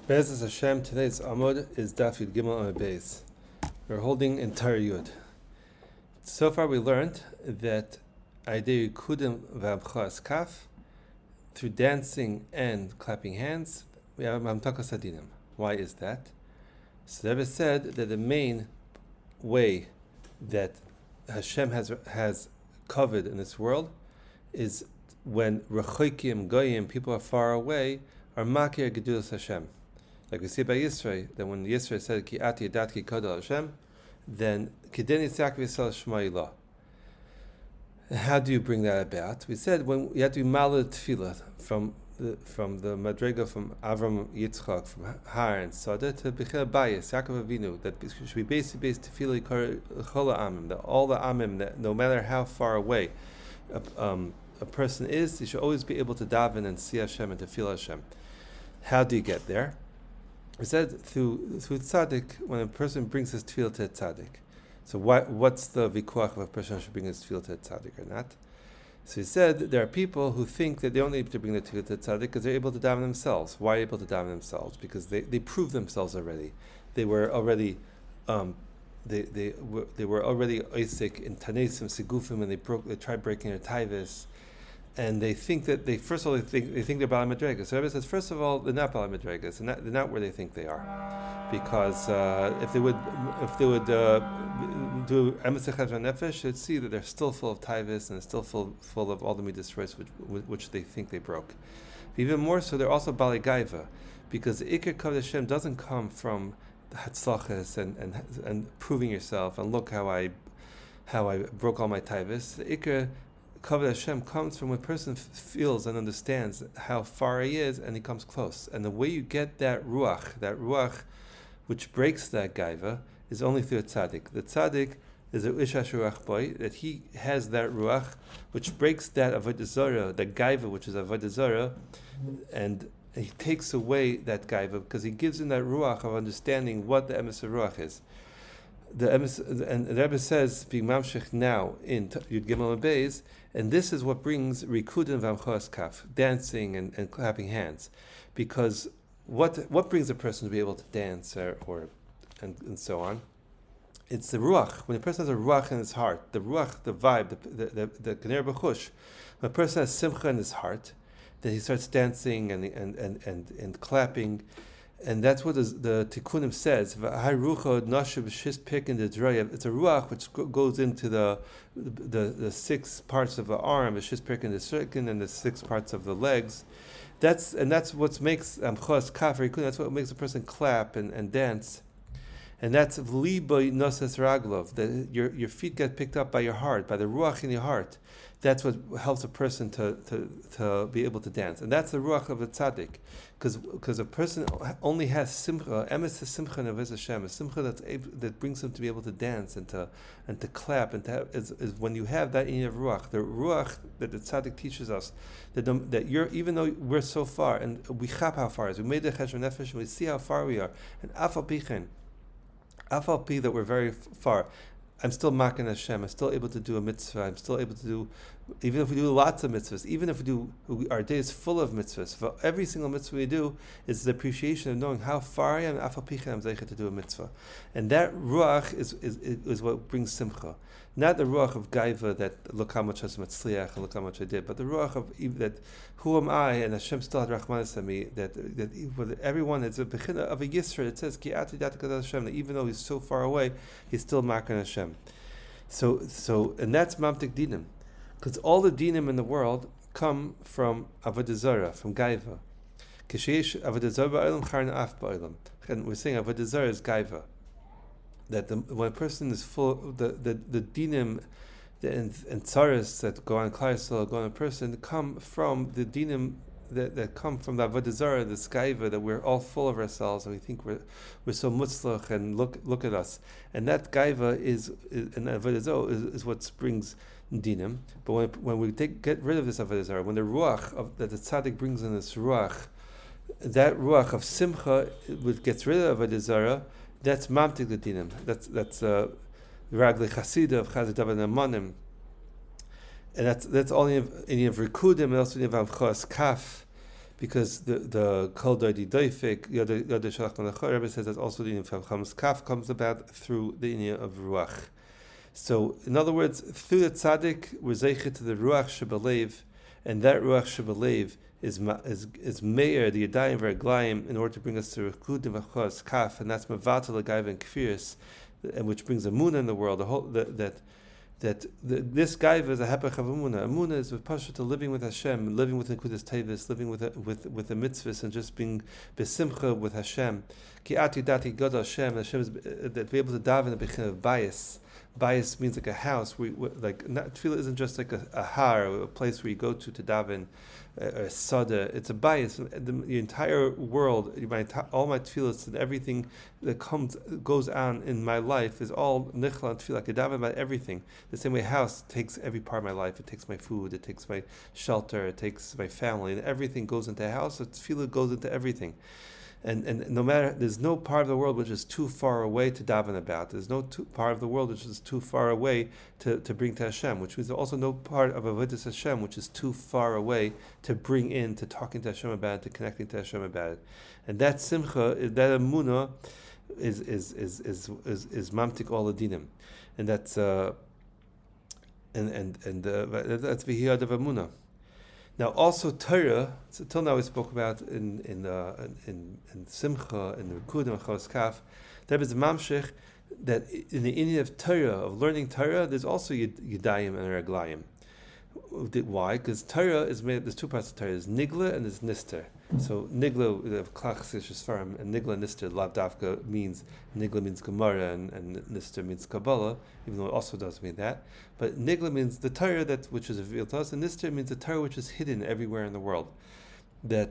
Be'ezus Hashem, today's Amud is Daf Yud Gimel Amud Beis. We're holding entire Yud. So far we learned that Aidei Kudim V'Abchas Kaf, through dancing and clapping hands, we have Mamtakas Adinim. Why is that? So the Rebbe said that the main way that Hashem has covered in this world is when Rechoikim Goyim, people are far away, are Makir Gedulas Hashem. Like we see by Yisrael, that when Yisrael said Ki Ati Yadat Ki Kodel Hashem, then Kideni Tzak V'Yisrael Shema Ilah. How do you bring that about? We said when you have to be Malad Tefillah from the Madrega from Avram Yitzchak, from Har and Sada to Bechel Bayis, Yaakov Avinu, that should be based Tefillah Chola Amim, that all the Amim, that no matter how far away a person is, he should always be able to daven and see Hashem and to feel Hashem. How do you get there? We said through tzaddik, when a person brings his tefillah to a tzaddik. So what's the vikuach of a person should bring his tefillah to a tzaddik or not? So he said there are people who think that they don't need to bring the tefillah to a tzaddik because they're able to daven themselves. Why are they able to daven themselves? Because they proved themselves already. They were already they were already oisik in tanesim sigufim, and they tried breaking their taivas. And they think that they think they're Bala Madregas. So Rebbe says, first of all, they're not Bala Madregas, and they're not where they think they are, because if they would do Emes Cheshvan Nefesh, they'd see that they're still full of Taivas and still full of all the midas rights which they think they broke. But even more so, they're also Bali Gaiva, because the Iker Kavod Hashem doesn't come from the Hatzlachas and proving yourself and look how I broke all my Taivas. The Iker Kavod Hashem comes from when a person feels and understands how far he is, and he comes close. And the way you get that ruach which breaks that gaiva, is only through a tzaddik. The tzaddik is a ish ruach boy, that he has that ruach which breaks that avodah zarah, that gaiva which is avodah zarah, and he takes away that gaiva because he gives him that ruach of understanding what the emes ruach is. And the Rebbe says, being mamshech now in Yud Gimel Beis, and this is what brings rikudim v'amchos kaf, dancing and clapping hands, because what brings a person to be able to dance and so on? It's the ruach. When a person has a ruach in his heart, the ruach, the vibe, the kener b'chush, when a person has simcha in his heart, then he starts dancing and clapping. And that's what the Tikkunim says. It's a ruach which goes into the 6 parts of the arm, the shispik and the shirkin, and the 6 parts of the legs. That's what makes amchos kaf. That's what makes a person clap and dance. And that's v'liba nosas raglov. That your feet get picked up by your heart, by the ruach in your heart. That's what helps a person to be able to dance, and that's the ruach of a tzaddik, because a person only has simcha. Emes is simcha in Avos Hashem, a simcha that brings him to be able to dance and to clap and to have, is when you have that in your ruach. The ruach that the tzaddik teaches us that you're, even though we're so far and we chap how far it is, we made the cheshvan nefesh and we see how far we are, and afal pi that we're very far. I'm still makan Hashem. I'm still able to do a mitzvah. I'm still able to do, even if we do lots of mitzvahs, even if our day is full of mitzvahs. For every single mitzvah we do is the appreciation of knowing how far I am. Afal picha I'm zeichet to do a mitzvah, and that ruach is what brings simcha. Not the ruach of gaiva that look how much Hashem matzliach and look how much I did, but the ruach of that who am I and Hashem still had rachmanis on me. That everyone is a bechina of a yisra. It says ki ati dat Hashem, that even though he's so far away, he's still makan Hashem. So and that's mamtik dinim, because all the dinim in the world come from avodah zarah, from gaiva. Kisheyesh avodah zarah ba'olam charna af ba'olam. And we're saying avodah zarah is gaiva. That when a person is full, the dinim and tzaras that go on Klaisel, go on a person, come from the dinim that come from the avodah zarah, the skaiva, that we're all full of ourselves and we think we're so mutzlach and look at us, and that gaiva is avodah zarah is what brings dinim. But when we get rid of this avodah zarah, when the ruach that the tzaddik brings in this ruach, that ruach of simcha, it gets rid of avodah zarah. That's mamtik the dinim. That's ragli chasida of chazid davar nemanim, and that's only in rikudim, and also in avchos kaf, because the kol doidi doifik yada shalach malachor. Rebbe says that also the inyan of Chamas Kaf comes about through the inyan of ruach. So, in other words, through the tzaddik, we're zeichet to the ruach shebalev, and that ruach shebalev is meir the yadayim v'raglayim in order to bring us to rekudim v'chos kaf, and that's mavatal agayv and kfiris, and which brings amuna in the world. The whole this gaiva is a hepech of amuna. Amuna is with pasha to living with Hashem, living with nekudas tevis, living with the mitzvahs, and just being besimcha with Hashem. Ki ati dati god Hashem. Hashem is that be able to daven a bechin of bias. Bias means like a house. Tefillah isn't just like a har, a place where you go to daven, a sada. It's a bias. The entire world, all my tefillahs and everything that goes on in my life is all nichla and tefillah. I can daven about everything. The same way a house takes every part of my life. It takes my food. It takes my shelter. It takes my family. And everything goes into a house. So tefillah goes into everything. And no matter, there's no part of the world which is too far away to daven about. There's no part of the world which is too far away to bring to Hashem, which means also no part of avodas Hashem which is too far away to bring in, to talking to Hashem about it, to connecting to Hashem about it. And that simcha, that emunah, is mamtik all adinim, and that's that's v'hiyad of emunah. Now, also Torah. So till now we spoke about in Simcha and Rikudim and Chos Kaf. There is a mamshech that in the inyan of Torah, of learning Torah, there's also Yadayim and Raglayim. Why? Because Torah is made. There's two parts of Torah. There's Nigla and there's Nister. So Nigla, the Klachsish Sfarim, and Nigla and Nister, Lavdavka means Nigla means Gemara and Nister means Kabbalah, even though it also does mean that. But Nigla means the Torah which is revealed to us, and Nister means the Torah which is hidden everywhere in the world. The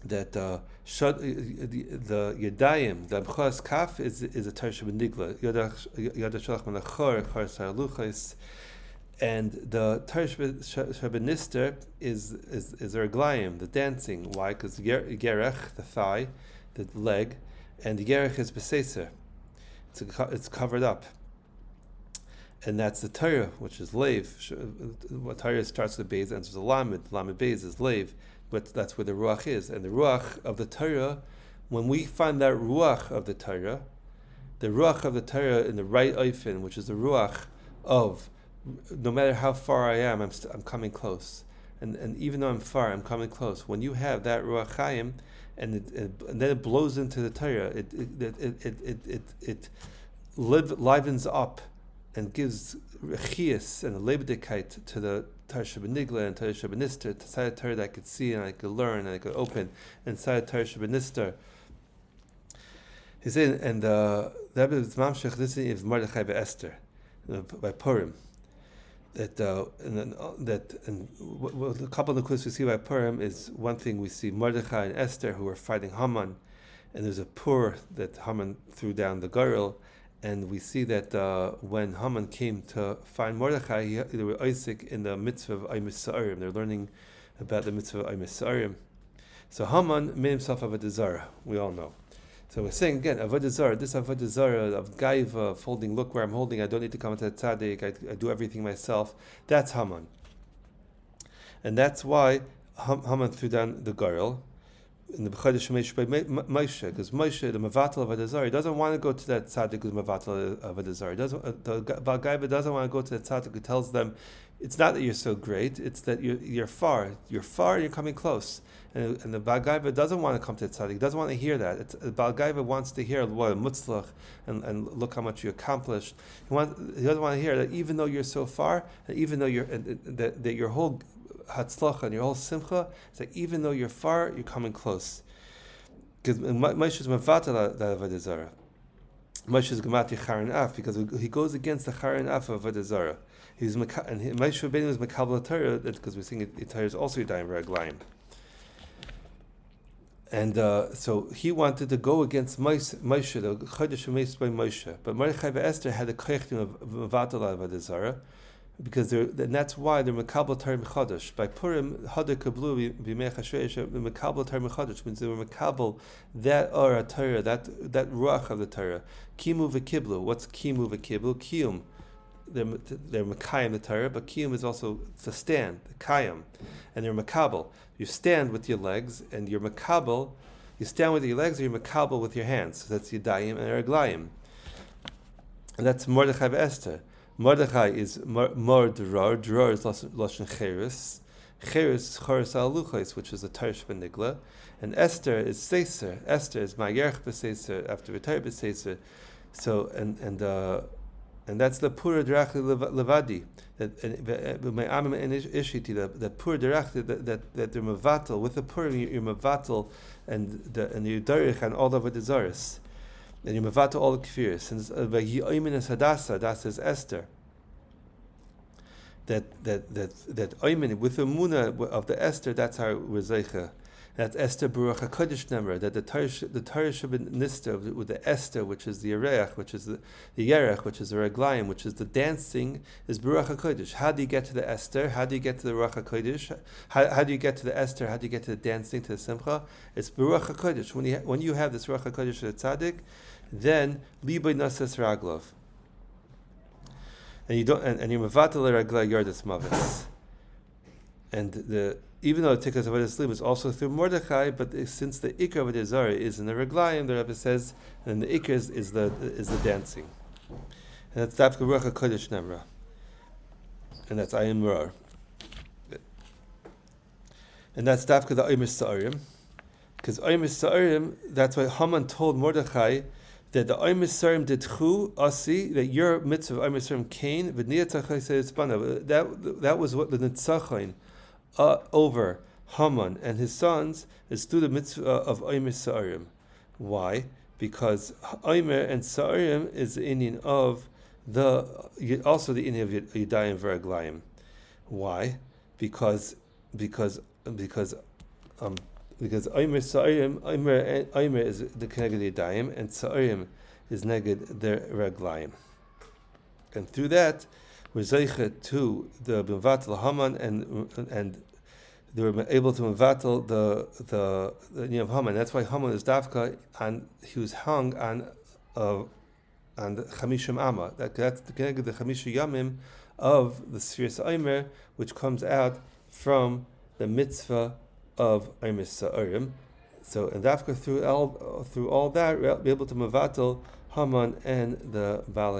Yadayim, the Abchas Kaf is a Torah Shabbat Nigla. Yada Shalach Malachor, Char Saraluchais. And the Torah Nister is the Raglayim, the dancing. Why? Because Gerech, the thigh, the leg, and the Gerech is Beseser. It's covered up. And that's the Torah, which is Leiv. Torah starts with Beis, ends with the Lamed. Lamed Beis is Leiv, but that's where the Ruach is. And the Ruach of the Torah, when we find that Ruach of the Torah in the right Oifen, which is the Ruach of no matter how far I am, I'm coming close, and even though I'm far, I'm coming close. When you have that ruach chayim, and then it blows into the Torah, it livens up and gives rechias and a lebedikait to the Torah Shabbat and Torah Shabbat Nister, inside Torah that I could see and I could learn and I could open, inside Torah Shabbat Nister. He said, and that is mamshech. This is Mordechai Esther by Purim. A couple of the clues we see by Purim is one thing we see Mordechai and Esther who are fighting Haman, and there's a pur that Haman threw down the girl, and we see that when Haman came to find Mordechai, they were Isaac in the mitzvah of Aymis Sa'arim. They're learning about the mitzvah of Aymis Sa'arim. So Haman made himself Avodah Zarah, we all know. So we're saying again, Avodah Zarah, this Avodah Zarah of Gaiva, of holding, look where I'm holding, I don't need to come to the tzaddik, I do everything myself. That's Haman. And that's why Haman threw down the girl in the B'chadish Shemesh by Moshe, because Moshe, the Mavatal of Avodah Zarah, he doesn't want to go to that tzaddik who's Mavatal of Avodah Zarah. The Baal Gaiva doesn't want to go to that tzaddik who tells them, it's not that you're so great, it's that you're far. You're far and you're coming close. And the Baal Gaiva doesn't want to come to the tzaddik. He doesn't want to hear that. The Baal Gaiva wants to hear what a mutzlach and look how much you accomplished. He doesn't want to hear that even though you're so far, and even though that your whole hatzlacha and your whole simcha, it's like even though you're far, you're coming close. Because Moshe is mavatal that Avodah Zarah. Moshe is gemati charin af because he goes against the charin af of Avodah Zarah. And Moshe Rabbeinu was mekabel Torah because we're seeing it. Torah is also Yadayim Raglayim. And so he wanted to go against Moshe, the Chodesh Shemesh by Moshe. But Mordechai Esther had a koyachtim of Mavatal Avodah Zarah, because and that's why they're Mekabel Torah Mechodesh. By Purim, Hadar Kablu B'mei Chashverosh, Mekabel Torah Mechodesh means they were Mekabel that Ora Torah, that Ruach of the Torah. Kimu v'Kiblu. What's Kimu v'Kiblu? Kiyum. they're Makayim the Torah, but Kiyum is also to stand, the Kayim, and they're Makabel. You stand with your legs, and you're Makabel. You stand with your legs, or you're Makabel with your hands. So that's Yadayim and Erglayim. And that's Mordechai Esther. Mordechai is Mor Dror. Dror is Lashon Cheres. Cheres is Choros Aluchos, which is the Torah Benigla. And Esther is Seser. Esther is Ma'yerch B'Seser, after V'Torah B'Seser. So, and that's the Pura Derach Levadi. That Pura Derach that they're Mavatal. With the Pura, you're Mavatal, and you're Derech and all over the Zaris. And you're Mavatal all the Kfiris. And V'Yoimin is Hadassah is Esther. That Oimin, with the Muna of the Esther, that's our Rizeicha. That's Esther Baruch HaKodesh Nemra, that the Torah Shabbat Nista, with the Esther, which is the Yereach, which is the Yerech, which is the Reglayim, which is the dancing, is Baruch HaKodesh. How do you get to the Esther? How do you get to the Baruch HaKodesh? How do you get to the Esther? How do you get to the dancing, to the Simcha? It's Baruch HaKodesh. When you have this Baruch HaKodesh the Tzaddik, then Liboy Nasas Raglov. And you don't, and you're Mavatal Ragla Yardas Mavis. And even though the Tikkas of Avodah is also through Mordechai, but since the Ikar of the Zara is in the Reglayim, the Rebbe says, and the Ikar is the dancing. And that's Dafka Ruach HaKodesh Nemra. And that's Ayim Rar. And that's Dafka the Omer Sa'arim. Because Omer Sa'arim, that's why Haman told Mordechai that the Omer Sa'arim Ditchu Asi, that your mitzvah of Omer Sa'arim Cain, that was what the Nitzachon over Haman and his sons is through the mitzvah of Omer Sa'arim. Why? Because Omer and Sa'arim is the Indian of also the Indian of Yadayim V'Raglayim. Why? Because Omer Sa'arim, Omer is the Keneged Yadayim, and Sa'arim is Neged the Raglayim. And through that, we're zeicha to the Mevatel Haman, and they were able to Mevatel the name of Haman. That's why Haman is Dafka, and he was hung on the Chamishim Amma. That's the Chamishim Yamim of the Sfiras Omer, which comes out from the mitzvah of Omer Sa'arim. So, and Dafka through all that, we'll be able to Mevatel Haman and the Bala.